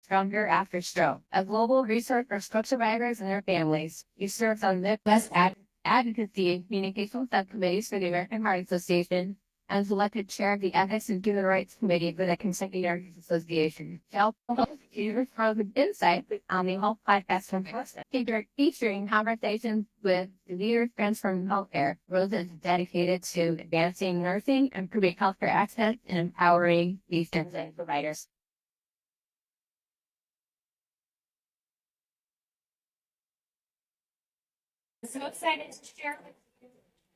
Stronger After Stroke, a global resource for stroke survivors and their families. He serves on the Midwest Advocacy and Communication Subcommittees for the American Heart Association and was elected chair of the Ethics and Human Rights Committee for the Kentucky Nurses Association. Help users from insight on the Health Podcast from featuring conversations with leaders transforming healthcare. Rose is dedicated to advancing nursing, improving healthcare access, and empowering these nursing providers. So excited to share with you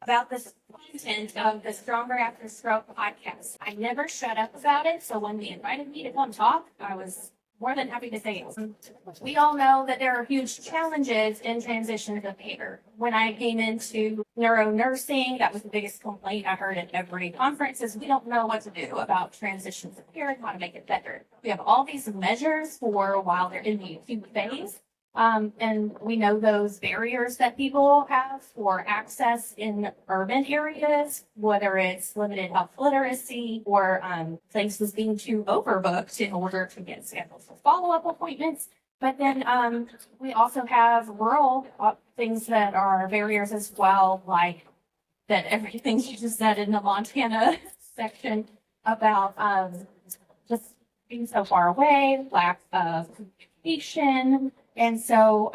about this content of the Stronger After Stroke podcast. I never shut up about it, so when they invited me to come talk, I was more than happy to say it. We all know that there are huge challenges in transitions of care. When I came into neuro nursing, that was the biggest complaint I heard at every conference is we don't know what to do about transitions of care and how to make it better. We have all these measures for while they're in the acute phase. And we know those barriers that people have for access in urban areas, whether it's limited health literacy or places being too overbooked in order to get scheduled for follow-up appointments. But then we also have rural things that are barriers as well, like that everything you just said in the Montana section about just being so far away, lack of communication. And so,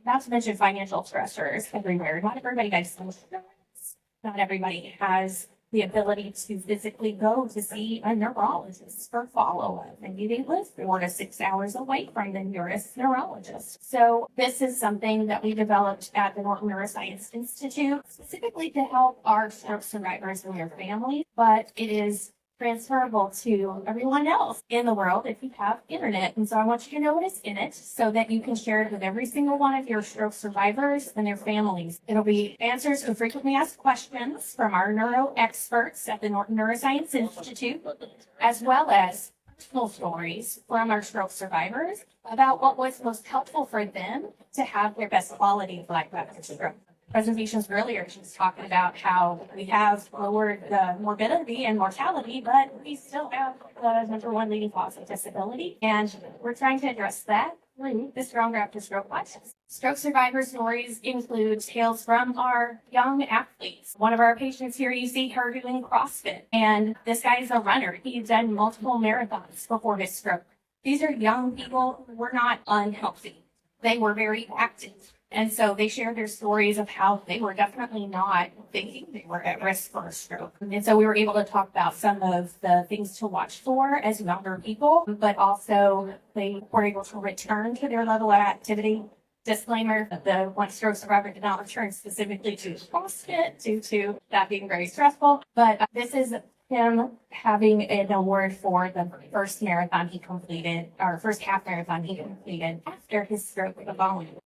not to mention financial stressors everywhere. Not everybody has insurance. Not everybody has the ability to physically go to see a neurologist for follow-up. Maybe they live 4 to 6 hours away from the nearest neurologist. So this is something that we developed at the Norton Neuroscience Institute, specifically to help our stroke survivors and their families. But it is transferable to everyone else in the world if you have internet. And so I want you to know what is in it so that you can share it with every single one of your stroke survivors and their families. It'll be answers to frequently asked questions from our neuro experts at the Norton Neuroscience Institute, as well as personal stories from our stroke survivors about what was most helpful for them to have their best quality of life after stroke. Presentations earlier, she was talking about how we have lowered the morbidity and mortality, but we still have the number one leading cause of disability. And we're trying to address that through the Stronger After Stroke podcast. Stroke survivor stories include tales from our young athletes. One of our patients here, you see her doing CrossFit, and this guy is a runner. He's done multiple marathons before his stroke. These are young people who were not unhealthy. They were very active. And so they shared their stories of how they were definitely not thinking they were at risk for a stroke. And so we were able to talk about some of the things to watch for as younger people, but also they were able to return to their level of activity. Disclaimer, the one stroke survivor did not return specifically to CrossFit due to that being very stressful. But this is him having an award for the first marathon he completed, or first half marathon he completed after his stroke the following week.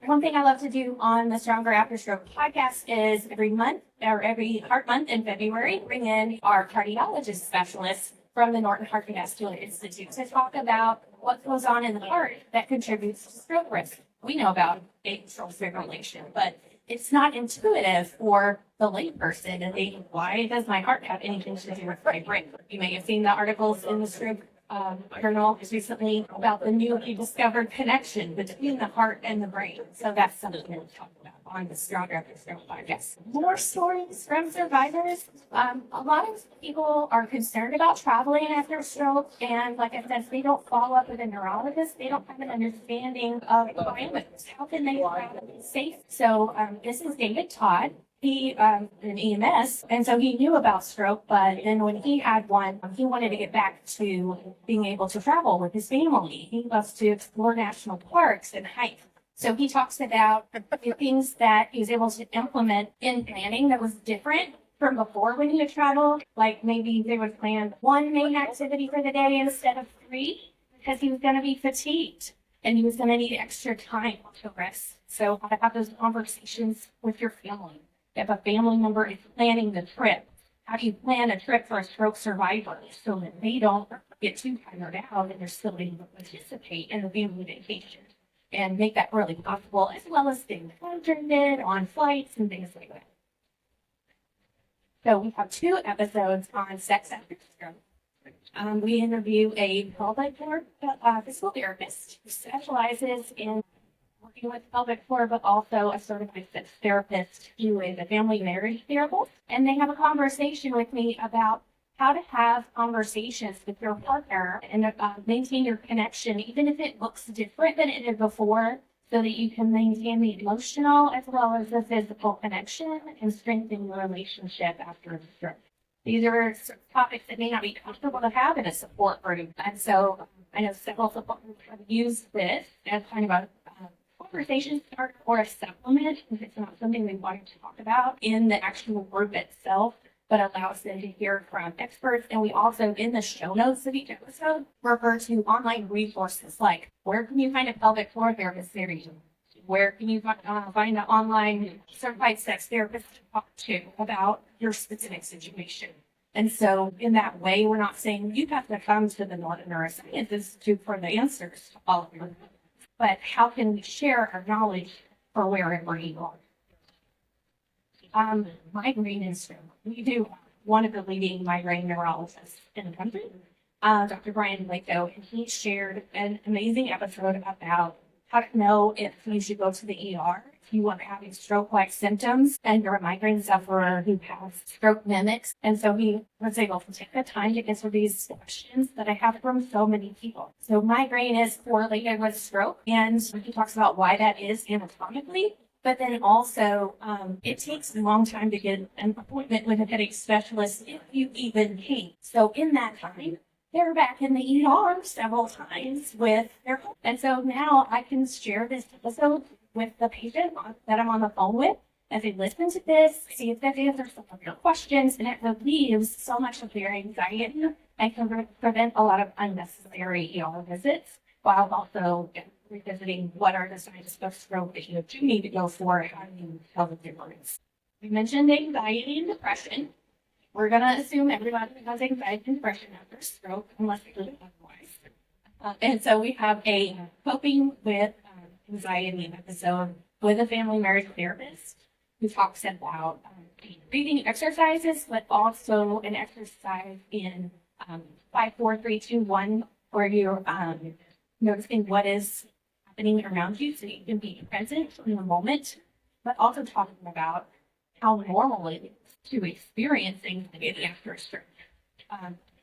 One thing I love to do on the Stronger After Stroke podcast is every month or every heart month in February, bring in our cardiologist specialists from the Norton Heart and Vascular Institute to talk about what goes on in the heart that contributes to stroke risk. We know about atrial fibrillation, but it's not intuitive for the layperson to think, why does my heart have anything to do with my brain? You may have seen the articles in the stroke journal recently about the newly discovered connection between the heart and the brain. So that's something we'll talk about on the Stronger After Stroke podcast. More stories from survivors. A lot of people are concerned about traveling after stroke, and like I said, if they don't follow up with a neurologist, they don't have an understanding of the parameters. How can they travel safe? So this is David Todd. He an EMS, and so he knew about stroke, but then when he had one, he wanted to get back to being able to travel with his family. He loves to explore national parks and hike. So he talks about the things that he was able to implement in planning that was different from before when he would travel. Like maybe they would plan one main activity for the day instead of 3 because he was going to be fatigued and he was going to need extra time to rest. So how to have those conversations with your family. If a family member is planning the trip, how do you plan a trip for a stroke survivor so that they don't get too tired out and they're still able to participate in the family vacation and make that really possible, as well as staying hydrated on flights and things like that. So we have 2 episodes on sex after stroke. We interview a pelvic floor physical therapist who specializes in working with pelvic floor, but also a certified therapist who is a family marriage therapist. And they have a conversation with me about how to have conversations with your partner and maintain your connection, even if it looks different than it did before, so that you can maintain the emotional as well as the physical connection and strengthen your relationship after a stroke. These are topics that may not be comfortable to have in a support group. And so I know several support groups have used this as kind of a conversation starter or a supplement if it's not something they want to talk about in the actual group itself, but allows them to hear from experts. And we also, in the show notes of each episode, refer to online resources like where can you find a pelvic floor therapist near you? Where can you find an online certified sex therapist to talk to about your specific situation? And so in that way, we're not saying you have to come to the Northern Neuroscience Institute for the answers to all of your questions, but how can we share our knowledge for wherever you are? Migraine and stroke. We do one of the leading migraine neurologists in the country, Dr. Brian Blako, and he shared an amazing episode about how to know if you should go to the ER if you are having stroke-like symptoms and you're a migraine sufferer who has stroke mimics. And so he was able to take the time to answer these questions that I have from so many people. So migraine is correlated with stroke, and he talks about why that is anatomically. But then also, it takes a long time to get an appointment with a headache specialist if you even can. So in that time, they're back in the ER several times with their, and so now I can share this episode with the patient that I'm on the phone with as they listen to this, see if that answers some of your questions, and it relieves so much of their anxiety and can prevent a lot of unnecessary ER visits while also revisiting what are the signs of stroke that you do need to go for, how do you tell the difference. We mentioned anxiety and depression. We're going to assume everybody has anxiety and depression after stroke, unless they do otherwise. And so we have a coping with anxiety episode with a family marriage therapist who talks about breathing exercises, but also an exercise in 5, 4, 3, 2, 1, where you're noticing what is happening around you so you can be present in the moment, but also talking about how normal it is to experience anxiety after a stroke.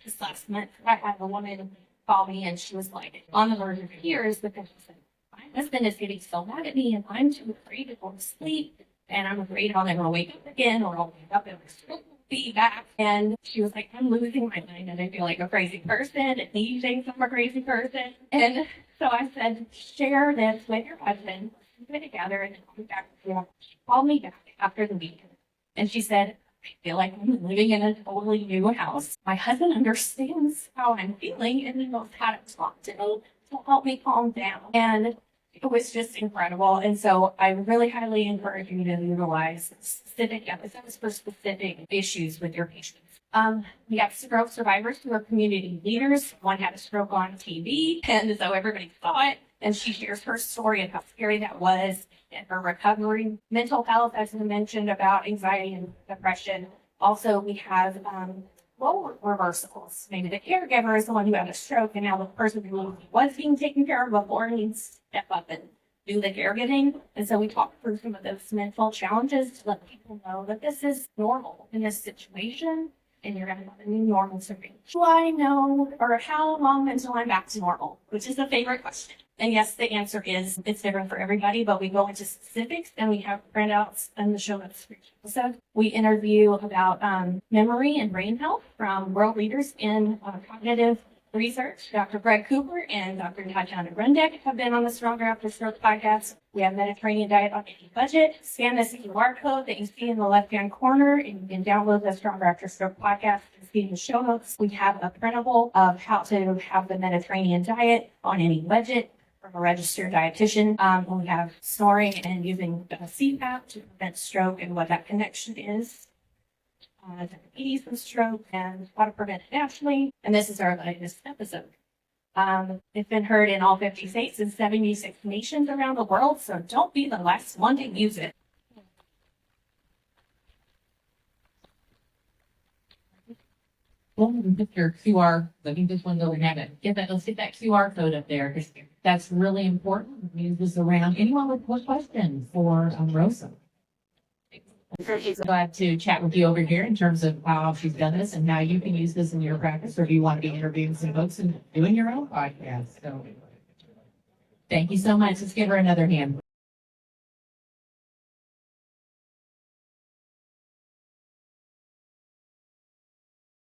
Just last month, I had a woman call me and she was like on the verge of tears because she said, my husband is getting so mad at me and I'm too afraid to go to sleep and I'm afraid I'll never wake up again or I'll wake up and my stroke will be back. And she was like, I'm losing my mind and I feel like a crazy person and he thinks I'm a crazy person. And so I said, share this with your husband, put it together and then I'll be back with you. She called me back after the weekend and she said, I feel like I'm living in a totally new house. My husband understands how I'm feeling and he knows how to talk to me to help me calm down. And it was just incredible. And so I really highly encourage you to utilize specific episodes for specific issues with your patients. We have stroke survivors who are community leaders. One had a stroke on TV, and so everybody saw it. And she shares her story and how scary that was and her recovery. Mental health, as I mentioned, about anxiety and depression. Also, we have role reversals. Maybe the caregiver is the one who had a stroke, and now the person who was being taken care of before needs to step up and do the caregiving. And so we talk through some of those mental challenges to let people know that this is normal in this situation. And you're going to have a new normal soon. Do I know, or how long until I'm back to normal? Which is a favorite question. And yes, the answer is it's different for everybody, but we go into specifics and we have printouts in the show notes for each episode. We interview about memory and brain health from world leaders in cognitive research. Dr. Greg Cooper and Dr. Tatiana Rundeck have been on the Stronger After Stroke podcast. We have Mediterranean diet on any budget. Scan this QR code that you see in the left-hand corner, and you can download the Stronger After Stroke podcast and see in the show notes. We have a printable of how to have the Mediterranean diet on any budget from a registered dietitian. We have snoring and using CPAP to prevent stroke and what that connection is. Diabetes and stroke and how to prevent it naturally. And this is our latest episode. It's been heard in all 50 states and 76 nations around the world, so don't be the last one to use it. Go ahead and put your QR, let me just want to go and have it. Let's get that QR code up there, because that's really important. Use this around. Anyone with what questions for Rosa? She's glad to chat with you over here in terms of how she's done this and how you can use this in your practice, or if you want to be interviewing some folks and doing your own podcast. So thank you so much. Let's give her another hand.